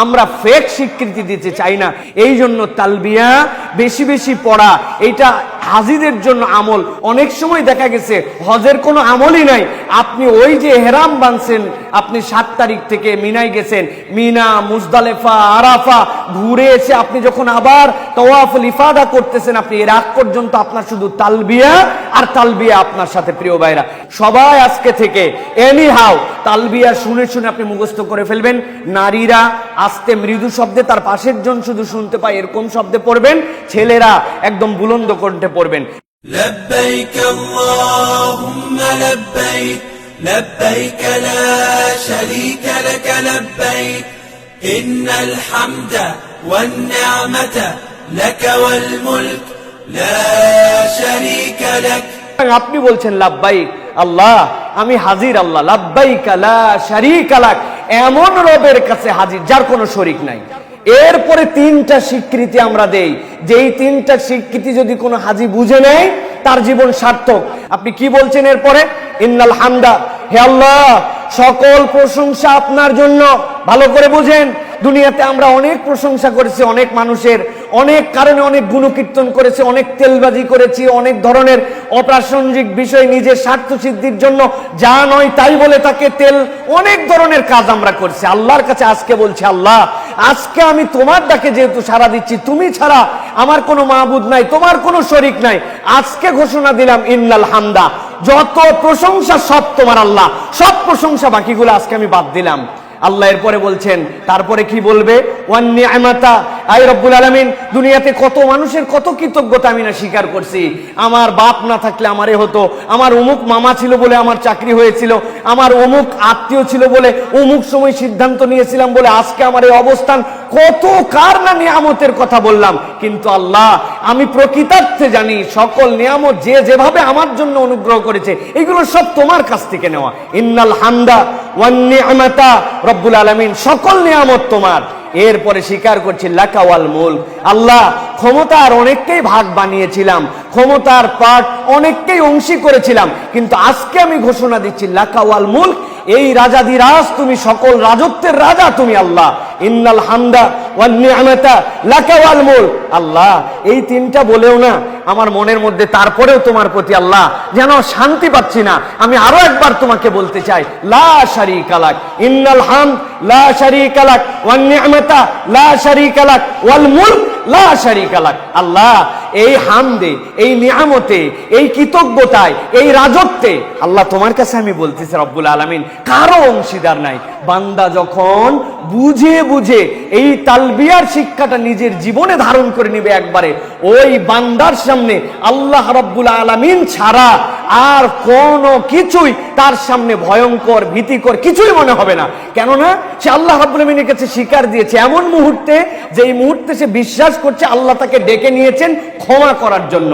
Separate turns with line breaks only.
আমরা ফেক স্বীকৃতি দিতে চাই না, এই জন্য তালবিয়া বেশি বেশি পড়া এটা হাজিদের জন্য আমল। অনেক সময় দেখা গেছে হজের কোনো আমলই নাই, আপনি ওই যে হেরাম বাঁধছেন, আপনি 7 তারিখ থেকে মিনায় গেছেন, মিনা, মুজদালেফা, আরাফা ঘুরে এসে আপনি যখন আবার তাওয়াফুল ইফাদা করতেছেন, আপনি এর আগ পর্যন্ত আপনার শুধু তালবিয়া আর তালবিয়া আপনার সাথে। প্রিয় ভাইরা, সবাই আজকে থেকে এনি হাউ তালবিয়া শুনে শুনে আপনি মুখস্থ করে ফেলবেন। নারীরা আস্তে মৃদু শব্দে, তার পাশের জন শুধু শুনতে পায় এরকম শব্দে পড়বেন, ছেলেরা একদম বুলন্দ কণ্ঠে পড়বেন।
لبيك اللهم لبيك لبيك لا شريك لك لبيك إن الحمد والنعمة لك والملك لا شريك لك।
আপনি বলছেন লাব্বাইক আল্লাহ, আমি হাজির আল্লাহ, লাব্বাইক লা শারীকা লাক, এমন রবের কাছে হাজির যার কোনো শরীক নাই। এরপরে 3টা স্বীকৃতি আমরা দেই, যেই 3টা স্বীকৃতি যদি কোনো হাজি বুঝে নেয় তার জীবন সার্থক। আপনি কি বলছেন এরপরে? ইন্নাল হামদা, হে আল্লাহ সকল প্রশংসা আপনার জন্য। ভালো করে বুঝেন, দুনিয়াতে আমরা অনেক প্রশংসা করেছি, অনেক মানুষের অনেক কারণে অনেক গুণকীর্তন করেছি, অনেক তেলবাজি করেছি, অনেক ধরনের অপ্রাসঙ্গিক বিষয় নিজের স্বার্থ সিদ্ধির জন্য যা নয় তাই বলে তাকে তেল, অনেক ধরনের কাজ আমরা করছি। আল্লাহর কাছে আজকে বলছি, আল্লাহ আজকে আমি তোমার ডাকে যেহেতু সাড়া দিচ্ছি, তুমি ছাড়া আমার কোনো মাবুদ নাই, তোমার কোনো শরীক নাই, আজকে ঘোষণা দিলাম ইন্নাল হামদা, যত প্রশংসা সব তোমার আল্লাহ, সব প্রশংসা বাকিগুলো আজকে আমি বাদ দিলাম। আল্লাহ এরপরে বলছেন, তারপরে কি বলবে? ওয়ান নি'মাতা, আই রব্বুল আলামিন দুনিয়াতে কত মানুষের কত কৃতজ্ঞতা আমি না স্বীকার করছি। আমার বাপ না থাকলে আমারে হতো, আমার অমুক মামা ছিল বলে আমার চাকরি হয়েছিল, আমার অমুক আত্মীয় ছিল বলে অমুক সময় সিদ্ধান্ত নিয়েছিলাম বলে আজকে আমার এই অবস্থান। কত কার না নিয়ামতের কথা বললাম, কিন্তু আল্লাহ আমি প্রকৃতার্থে জানি সকল নিয়ামত যে যেভাবে আমার জন্য অনুগ্রহ করেছে এগুলো সব তোমার কাছ থেকে নেওয়া। ইন্নাল হামদা ওয়ান নি'মাতা, রব্বুল আলামিন সকল নিয়ামত তোমার। এরপরে স্বীকার করছি লাকা ওয়াল মুলক, আল্লাহ ক্ষমতার অনেককেই ভাগ বানিয়েছিলাম, ক্ষমতার পার্ট অনেককেই অংশী করেছিলাম, কিন্তু আজকে আমি ঘোষণা দিচ্ছি লাকা ওয়াল মুলক, এই রাজাধিরাজ তুমি, সকল রাজত্বের রাজা তুমি আল্লাহ। ইন্নাল হামদা ওয়ান নি'মাতা লাকা ওয়াল মুলক। আল্লাহ এই 3টা বলেও না আমার মনের মধ্যে তারপরেও তোমার প্রতি আল্লাহ যেন শান্তি পাচ্ছি না। আমি আরো একবার তোমাকে বলতে চাই, লা শারীকা লাক, ইন্নাল হামদ লা শারীকা লাক, ওয়ান নি'মাতা লা শারীকা লাক, ওয়াল মুলক লা শারীকা লাক। আল্লাহ এই হামদে, এই নিয়ামতে, এই কৃতজ্ঞতায়, এই রাজত্বে আল্লাহ তোমার কাছে আমি বলতেছি রব্বুল আলামিন কারো অংশীদার নাই। বান্দা যখন বুঝে বুঝে এই তালবিয়ার শিক্ষাটা নিজের জীবনে ধারণ করে নিবে একবারে, ওই বান্দার সামনে আল্লাহ রব্বুল আলামিন ছাড়া আর কোনো কিছুই তার সামনে ভয়ঙ্কর, ভীতিকর কিছুই মনে হবে না। কেননা সে আল্লাহ রাব্বুল আলামিনের কাছে স্বীকার দিয়েছে এমন মুহূর্তে, যে এই মুহূর্তে সে বিশ্বাস করছে আল্লাহ তাকে ডেকে নিয়েছেন ক্ষমা করার জন্য।